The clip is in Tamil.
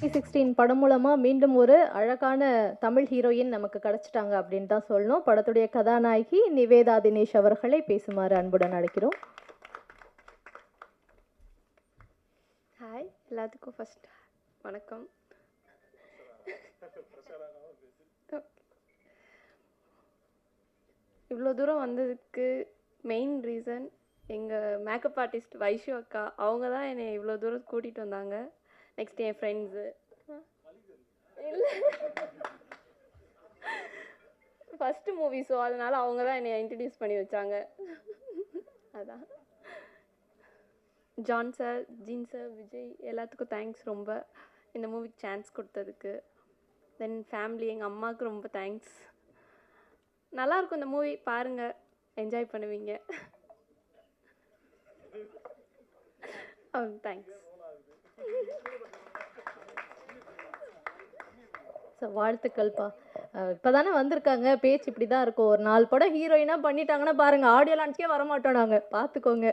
16 படம் மூலமா மீண்டும் ஒரு அழகான தமிழ் ஹீரோயின் நமக்கு கிடைச்சிட்டாங்க அப்படின்னு தான் சொல்லணும். படத்துடைய கதாநாயகி நிவேதா தினேஷ் அவர்களை பேசுமாறு அன்புடன் அழைக்கிறோம். ஹாய், எல்லாத்துக்கும் ஃபர்ஸ்ட் வணக்கம். இவ்வளோ தூரம் வந்ததுக்கு மெயின் ரீசன் எங்கள் மேக்கப் ஆர்டிஸ்ட் வைஷு அக்கா. அவங்க தான் என்னை இவ்வளோ தூரம் கூட்டிகிட்டு வந்தாங்க. நெக்ஸ்ட் என் ஃப்ரெண்ட்ஸு. இல்லை, ஃபஸ்ட்டு மூவி, ஸோ அதனால் அவங்க தான் என்னை இன்ட்ரடியூஸ் பண்ணி வச்சாங்க. அதான் John sir, Jean sir, Vijay எல்லாத்துக்கும் தேங்க்ஸ் ரொம்ப இந்த மூவிக்கு சான்ஸ் கொடுத்ததுக்கு. தென் ஃபேமிலி, எங்கள் அம்மாவுக்கு ரொம்ப தேங்க்ஸ். நல்லாயிருக்கும் இந்த மூவி, பாருங்கள், என்ஜாய் பண்ணுவீங்க. தேங்க்ஸ். வாழ்த்துக்கள்ப்பா. இப்போதானே வந்திருக்காங்க, பேச்சு இப்படி தான் இருக்கும். ஒரு 4 படம் ஹீரோயினாக பண்ணிட்டாங்கன்னா பாருங்கள், ஆடியோ லான்ச்சுக்கே வரமாட்டோம் நாங்கள், பார்த்துக்கோங்க.